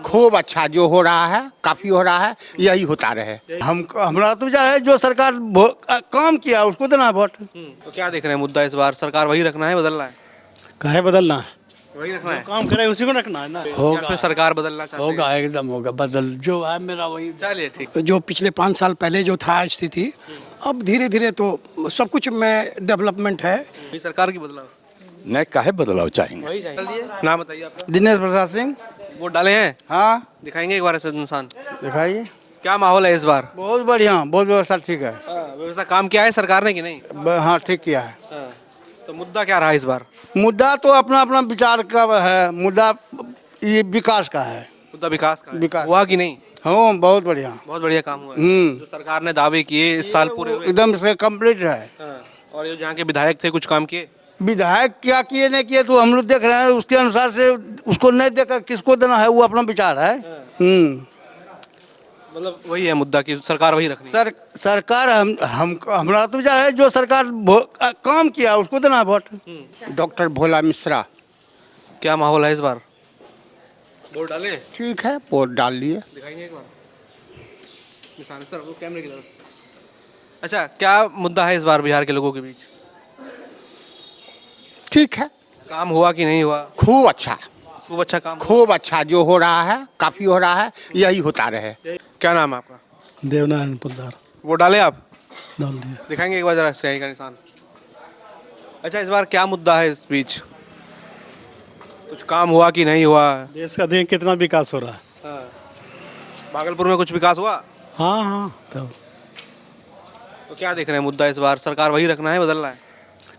खूब अच्छा जो हो रहा है, काफी हो रहा है, यही होता रहे। हमरा तो विचार है जो सरकार काम किया उसको देना वोट। तो क्या देख रहे हैं मुद्दा इस बार? सरकार वही रखना है, बदलना है? काहे बदलना है? वही रखना है काम करे उसी को रखना है ना। या फिर सरकार बदलना चाहते हैं? होगा, एकदम होगा, बदल जो है मेरा वही। चलिए ठीक। जो पिछले 5 साल पहले जो था स्थिति, अब धीरे धीरे तो सब कुछ में डेवलपमेंट है। ये सरकार की बदलाव नहीं, काहे बदलाव चाहेंगे। वही चाहिए। नाम बताइए आपका। दिनेश प्रसाद सिंह। वोट डाले हैं? हाँ, दिखाएंगे एक बार ऐसे इंसान। दिखाइए। क्या माहौल है इस बार? बहुत बढ़िया, बहुत व्यवस्था ठीक है। व्यवस्था काम किया है सरकार ने कि नहीं? हाँ, ठीक किया है। तो मुद्दा क्या रहा इस बार? मुद्दा तो अपना अपना विचार का है। मुद्दा ये विकास का है। मुद्दा विकास का है। विकास। हुआ कि नहीं? हाँ, बहुत बढ़िया। बहुत बढ़िया काम हुआ है। जो सरकार ने दावे किए इस साल पूरे हुए। एकदम से कंप्लीट है। हाँ। और ये जहाँ के विधायक थे कुछ काम किए? विधायक क्या किए नहीं किए तो हम लोग देख रहे हैं, उसके अनुसार से उसको नहीं देखा किसको देना है वो अपना विचार है। मतलब वही है मुद्दा कि सरकार वही रखनी है। सरकार हम हमरा तो विचार है जो सरकार काम किया उसको देना है वोट। डॉक्टर भोला मिश्रा। क्या माहौल है इस बार? वोट डाले? ठीक है, वोट डाल लिए। दिखाएंगे एक बार निशान इस तरफ, वो कैमरे की तरफ। अच्छा, क्या मुद्दा है इस बार बिहार के लोगों के बीच? ठीक है, काम हुआ कि नहीं हुआ? खूब अच्छा, खूब अच्छा काम। खूब अच्छा जो हो रहा है, काफी हो रहा है, यही होता रहे। क्या नाम है आपका? देवनारायण पुलदार। वोट डाले आप? डाल दिया। दिखाएंगे एक बार जरा सही का निशान। अच्छा, इस बार क्या मुद्दा है इस बीच? कुछ काम हुआ कि नहीं हुआ? देश का देख कितना विकास हो रहा है। हाँ। भागलपुर में कुछ विकास हुआ? हाँ हाँ, तब तो क्या देख रहे हैं मुद्दा इस बार? सरकार वही रखना है, बदलना है?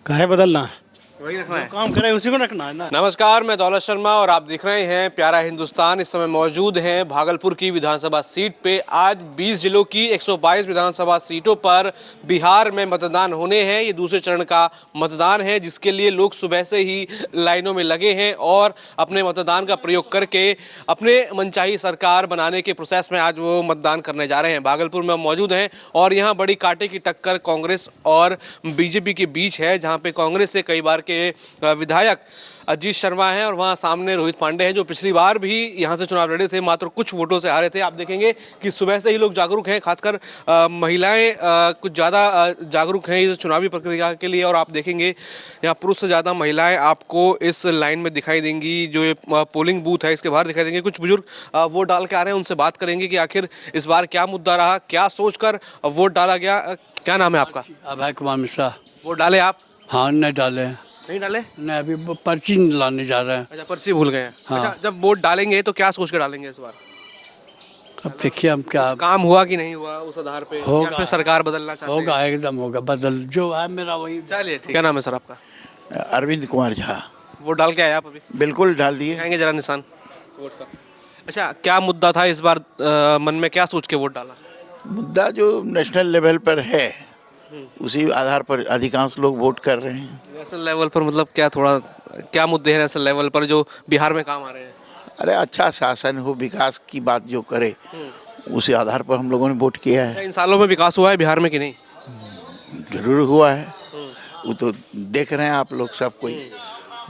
काहे बदलना है? वही रखना है। काम करे उसी को रखना है ना। नमस्कार, मैं दौलत शर्मा और आप देख रहे हैं प्यारा हिंदुस्तान। इस समय मौजूद हैं भागलपुर की विधानसभा सीट पे। आज 20 जिलों की 122 विधानसभा सीटों पर बिहार में मतदान होने हैं। ये दूसरे चरण का मतदान है जिसके लिए लोग सुबह से ही लाइनों में लगे हैं और अपने मतदान का प्रयोग करके अपने मनचाही सरकार बनाने के प्रोसेस में आज वो मतदान करने जा रहे हैं। भागलपुर में हम मौजूद हैं और यहाँ बड़ी कांटे की टक्कर कांग्रेस और बीजेपी के बीच है, जहाँ पे कांग्रेस से कई बार के विधायक अजीत शर्मा हैं और वहां सामने रोहित पांडे हैं जो पिछली बार भी यहां से चुनाव लड़े थे, मात्र कुछ वोटों से हारे थे। आप देखेंगे कि सुबह से ही लोग जागरूक हैं, खासकर महिलाएं कुछ ज़्यादा जागरूक हैं इस चुनावी प्रक्रिया के लिए। और आप देखेंगे यहाँ पुरुष से ज़्यादा महिलाएं आपको इस लाइन में दिखाई देंगी। जो ये पोलिंग बूथ है इसके बाहर दिखाई देंगे। कुछ बुजुर्ग वोट डाल के आ रहे हैं, उनसे बात करेंगे कि आखिर इस बार क्या मुद्दा रहा, क्या सोचकर वोट डाला गया। क्या नाम है आपका? अभय कुमार मिश्रा। वोट डाले आप? हाँ, नहीं डाले। नहीं डाले? नहीं, अभी पर्ची लाने जा रहे हैं। अच्छा, पर्ची भूल गए हैं। हाँ। अच्छा, जब वोट डालेंगे तो क्या सोच के डालेंगे इस बार? अब देखिए हम क्या काम हुआ कि नहीं हुआ उस आधार पे, होगा। या फिर सरकार बदलना चाहते हैं? होगा, एकदम होगा, बदल जो है मेरा वही। चलिए ठीक। क्या नाम है सर आपका? अरविंद कुमार झा। वोट डाल के आए आप अभी? बिल्कुल डाल दिए। दिखाएंगे जरा निशान वोट का। अच्छा, क्या मुद्दा था इस बार? मन में क्या सोच के वोट डाला? मुद्दा जो नेशनल लेवल पर है उसी आधार पर अधिकांश लोग वोट कर रहे हैं। नेशनल लेवल पर मतलब क्या, थोड़ा क्या मुद्दे हैं नेशनल लेवल पर जो बिहार में काम आ रहे हैं? अरे अच्छा शासन हो, विकास की बात जो करे उसी आधार पर हम लोगों ने वोट किया है। इन सालों में विकास हुआ है बिहार में कि नहीं? जरूर हुआ है, वो तो देख रहे हैं आप लोग, सब कोई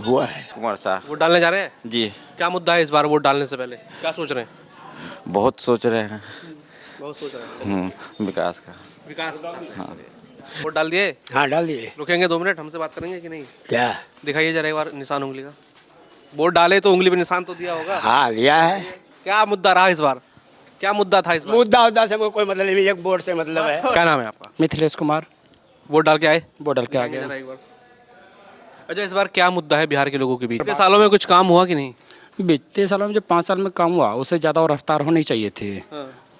हुआ है। कुमार साह। वोट डालने जा रहे हैं जी। क्या मुद्दा है इस बार वोट डालने से पहले? क्या सोच रहे हैं? बहुत सोच रहे हैं। बहुत सोच रहे हैं विकास का। विकास। हाँ। वोट डाल दिए? हाँ, डाल दिए। रुकेंगे 2 मिनट, हमसे बात करेंगे कि नहीं? क्या? दिखाइए जरा एक बार निशान उंगली का। वोट डाले तो उंगली पे निशान तो दिया होगा। हाँ, लिया है। क्या मुद्दा रहा इस बार? क्या मुद्दा था इस बार? मुद्दा से कोई मतलब नहीं, एक वोट से मतलब है। क्या नाम है आपका? मिथिलेश कुमार। वोट डाल के आए? वोट डाल के आ गया। जरा एक बार। अच्छा, इस बार क्या मुद्दा है बिहार के लोगों के बीच? पिछले सालों में कुछ काम हुआ कि नहीं? बीते सालों में जो 5 साल में काम हुआ उससे ज़्यादा और रफ्तार होनी चाहिए थी।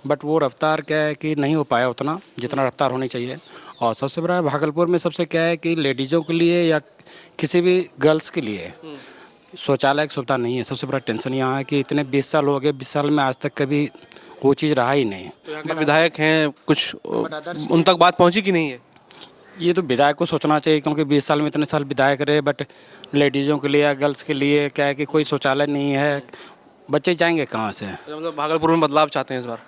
बट वो रफ्तार क्या है कि नहीं हो पाया उतना जितना रफ्तार होनी चाहिए। और सबसे बड़ा भागलपुर में सबसे क्या है कि लेडीज़ों के लिए या किसी भी गर्ल्स के लिए शौचालय की सुविधा नहीं है। सबसे बड़ा टेंशन यहाँ है कि इतने 20 साल हो गए, 20 साल में आज तक कभी वो चीज़ रहा ही नहीं। तो यहाँ के विधायक हैं कुछ, उन तक बात पहुँची कि नहीं है? ये तो विधायक को सोचना चाहिए क्योंकि 20 साल में इतने साल विधायक रहे, बट लेडीज़ों के लिए या गर्ल्स के लिए क्या है कि कोई शौचालय नहीं है। बच्चे जाएंगे कहाँ से? मतलब भागलपुर में बदलाव चाहते हैं इस बार?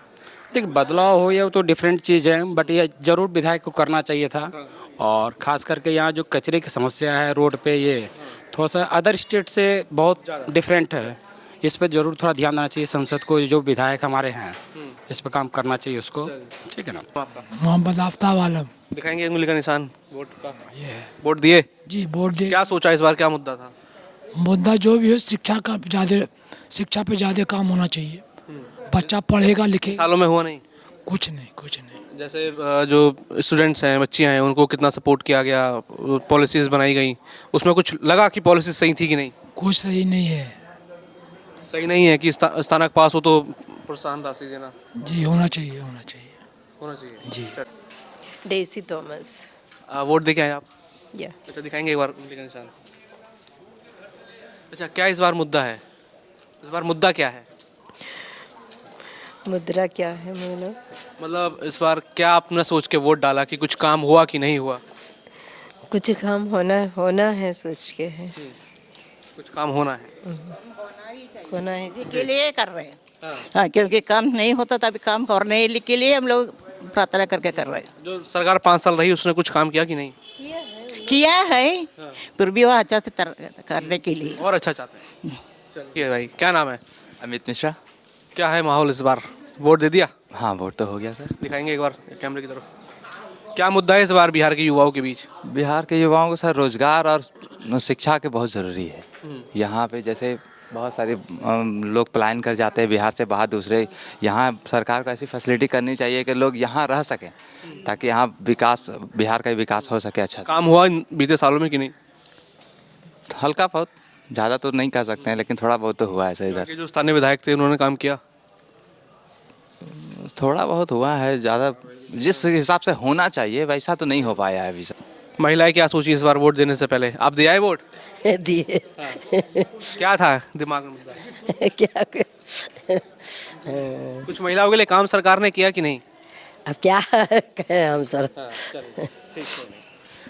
देखिए, बदलाव हो या वो तो डिफरेंट चीज़ है, बट ये ज़रूर विधायक को करना चाहिए था। और ख़ास करके यहाँ जो कचरे की समस्या है रोड पे, ये थोड़ा सा अदर स्टेट से बहुत डिफरेंट है। इस पर जरूर थोड़ा ध्यान देना चाहिए संसद को, जो विधायक हमारे हैं इस पर काम करना चाहिए उसको, ठीक है ना। आपका मोहम्मद आफ्ताब आलम। दिखाएंगे उंगली का निशान वोट का? वोट दिए? जी वोट दे। क्या सोचा इस बार, क्या मुद्दा था? मुद्दा जो भी है शिक्षा पे ज़्यादा काम होना चाहिए। बच्चा पढ़ेगा लिखेगा। सालों में हुआ नहीं? कुछ नहीं। जैसे जो स्टूडेंट्स हैं, बच्चियां हैं, उनको कितना सपोर्ट किया गया, पॉलिसीज बनाई गई, उसमें कुछ लगा कि पॉलिसीज सही थी कि नहीं? कुछ सही नहीं है। सही नहीं है कि स्नातक पास हो तो प्रोत्साहन राशि देना? जी होना चाहिए। होना चाहिए जी। Daisy Thomas. वोट दे के आए आप? या अच्छा, दिखाएंगे एक बार उंगली का निशान। अच्छा, क्या इस बार मुद्दा है? इस बार मुद्दा क्या है? मुद्रा क्या है मतलब इस बार क्या आपने सोच के वोट डाला कि कुछ काम हुआ कि नहीं हुआ? कुछ काम होना है सोच के है। कुछ काम होना है। होना है के लिए कर रहे हैं। हाँ, क्योंकि काम नहीं होता तभी काम करने के लिए हम लोग प्रार्थना करके कर रहे हैं। जो सरकार 5 साल रही उसने कुछ काम किया कि नहीं? किया है, फिर भी वो अच्छा से करने के लिए और अच्छा चाहते हैं। चलिए भाई, क्या नाम है? अमित मिश्रा। क्या है माहौल इस बार? वोट दे दिया? हाँ, वोट तो हो गया सर। दिखाएंगे एक बार कैमरे की तरफ। क्या मुद्दा है इस बार बिहार के युवाओं के बीच? बिहार के युवाओं को सर रोजगार और शिक्षा के बहुत ज़रूरी है। यहाँ पे जैसे बहुत सारे लोग पलायन कर जाते हैं बिहार से बाहर दूसरे, यहाँ सरकार को ऐसी फैसिलिटी करनी चाहिए कि लोग यहाँ रह सकें, ताकि यहाँ विकास, बिहार का विकास हो सके अच्छा से। काम हुआ बीते सालों में कि नहीं? हल्का बहुत, ज़्यादा तो नहीं कह सकते हैं, लेकिन थोड़ा बहुत तो हुआ है सर इधर। के जो स्थानीय विधायक थे उन्होंने काम किया? थोड़ा बहुत हुआ है, ज़्यादा जिस हिसाब से होना चाहिए वैसा तो नहीं हो पाया है अभी सर। महिलाएं क्या सोची इस बार वोट देने से पहले? आप दे आए वोट? दिए। क्या था दिमाग में मुद्दा? क्या कुछ महिलाओं के लिए काम सरकार ने किया कि नहीं? अब क्या कहें हम सर।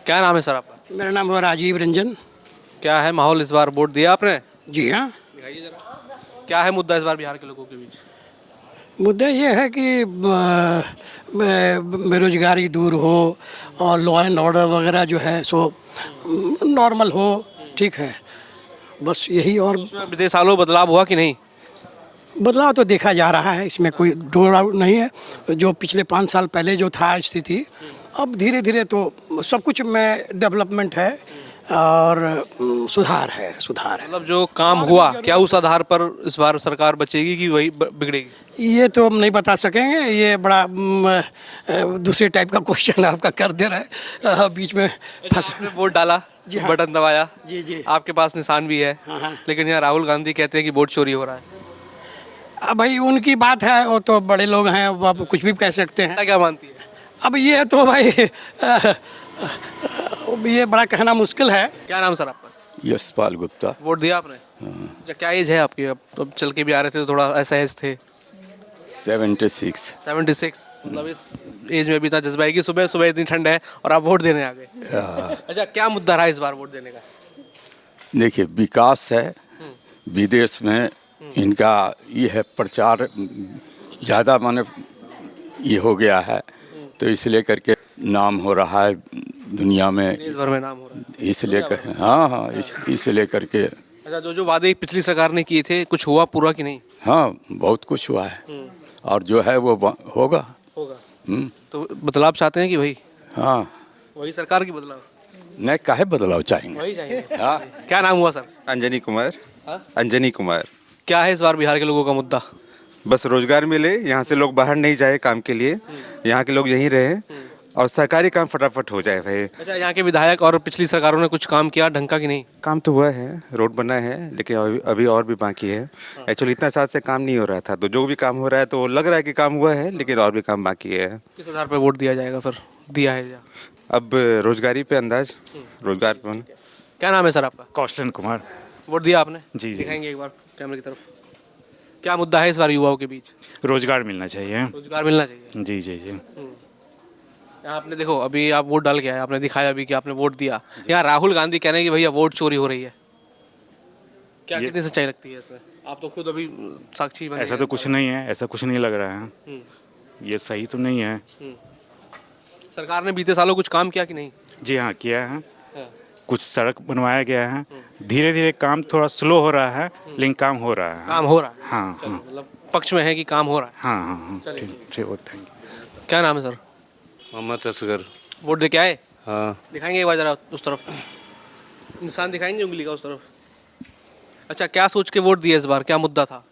क्या नाम है सर आपका? मेरा नाम है राजीव रंजन। क्या है माहौल इस बार, वोट दिया आपने? जी हाँ। दिखाइए जरा, क्या है मुद्दा इस बार बिहार के लोगों के बीच? मुद्दा ये है कि बेरोजगारी दूर हो और लॉ एंड ऑर्डर वगैरह जो है सो नॉर्मल हो, ठीक है, बस यही। और उसमें बीते सालों बदलाव हुआ कि नहीं? बदलाव तो देखा जा रहा है, इसमें कोई दो डाउट नहीं है। जो पिछले 5 साल पहले जो था स्थिति, अब धीरे धीरे तो सब कुछ में डेवलपमेंट है और सुधार है। मतलब जो काम हुआ, क्या उस आधार पर इस बार सरकार बचेगी कि वही बिगड़ेगी? ये तो हम नहीं बता सकेंगे, ये बड़ा दूसरे टाइप का क्वेश्चन आपका कर दे रहा है, बीच में फंस। आपने वोट डाला, हाँ। बटन दबाया, जी। आपके पास निशान भी है, हाँ। लेकिन यहाँ राहुल गांधी कहते हैं कि वोट चोरी हो रहा है। अब भाई उनकी बात है, वो तो बड़े लोग हैं, वो आप कुछ भी कह सकते हैं। क्या मानती है? अब ये तो भाई ये बड़ा कहना मुश्किल है। क्या नाम सर आपका? यशपाल गुप्ता। वोट दिया आपने? अच्छा, क्या एज है आपकी? अब चल के भी आ रहे थे तो थोड़ा ऐसा एज थे। 76। मतलब इस एज में भी था जज्बा है कि सुबह सुबह इतनी ठंड है और आप वोट देने आ गए। अच्छा, क्या मुद्दा रहा इस बार वोट देने का? देखिए, विकास है, विदेश में इनका ये है प्रचार ज़्यादा, माने ये हो गया है, तो इसलिए करके नाम हो रहा है दुनिया में, देश भर में नाम हो रहा है इसलिए हाँ, इसलिए करके। अच्छा, जो वादे पिछली सरकार ने किए थे, कुछ हुआ पूरा कि नहीं? हाँ, बहुत कुछ हुआ है और जो है वो होगा। तो बदलाव चाहते हैं कि वही? हाँ, वही सरकार की बदलाव? नहीं, काहे बदलाव चाहेंगे? वही चाहिए। हाँ। क्या नाम हुआ सर? अंजनी कुमार। हाँ? अंजनी कुमार। क्या है इस बार बिहार के लोगों का मुद्दा? बस रोजगार मिले, यहाँ से लोग बाहर नहीं जाए काम के लिए, यहाँ के लोग यहीं रहे और सरकारी काम फटाफट हो जाए भाई। अच्छा, यहाँ के विधायक और पिछली सरकारों ने कुछ काम किया ढंग का कि नहीं? काम तो हुआ है, रोड बना है, लेकिन अभी और भी बाकी है। एक्चुअली इतना साल से काम नहीं हो रहा था, तो जो भी काम हो रहा है तो लग रहा है कि काम हुआ है, लेकिन और भी काम बाकी है। किस आधार पर वोट दिया जाएगा फिर? दिया है या? अब रोजगारी पे अंदाज, रोजगार पे। क्या नाम है सर आपका? कौशलन कुमार। वोट दिया आपने? जी। दिखाएंगे एक बार कैमरे की तरफ। क्या मुद्दा है इस बार युवाओं के बीच? रोजगार मिलना चाहिए। रोजगार मिलना चाहिए। जी। यहाँ आपने देखो, अभी आप वोट डाल के आए, आपने दिखाया अभी कि आपने वोट दिया। यहाँ राहुल गांधी कह रहे हैं कि भैया वोट चोरी हो रही है। क्या कितनी सच्चाई लगती है इसमें? आप तो खुद अभी साक्षी बने। ऐसा तो कुछ नहीं है, ऐसा कुछ नहीं लग रहा है, ये सही तो नहीं है। सरकार ने बीते सालों कुछ काम किया कि नहीं? जी हाँ, किया है। कुछ सड़क बनवाया गया है। धीरे धीरे काम थोड़ा स्लो हो रहा है, लेकिन काम हो रहा है। काम हो रहा है। हाँ हाँ मतलब पक्ष में है कि काम हो रहा है। हाँ हाँ हाँ, ठीक ठीक, थैंक यू। क्या नाम है सर? मोहम्मद असगर। वोट दे के आए? हाँ। दिखाएंगे एक बार जरा उस तरफ, निशान दिखाएंगे उंगली का उस तरफ। अच्छा, क्या सोच के वोट दिए इस बार, क्या मुद्दा था?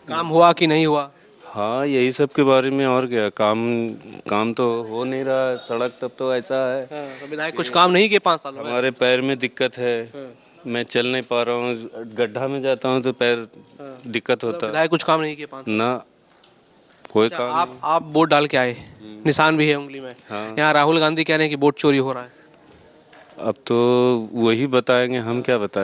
काम हुआ कि नहीं हुआ? हाँ, यही सब के बारे में। और क्या, काम तो हो नहीं रहा। सड़क तब तो ऐसा है। तो विधायक कुछ काम नहीं किए 5 साल में? हमारे पैर में दिक्कत है, मैं चल नहीं पा रहा हूँ, गड्ढा में जाता हूँ तो पैर दिक्कत होता है। विधायक कुछ काम नहीं किए 5 साल? ना, कोई अच्छा, काम आप वोट डाल के आए, निशान भी है उंगली में। हाँ। यहाँ राहुल गांधी कह रहे हैं कि वोट चोरी हो रहा है। अब तो वही बताएंगे, हम क्या बताएं।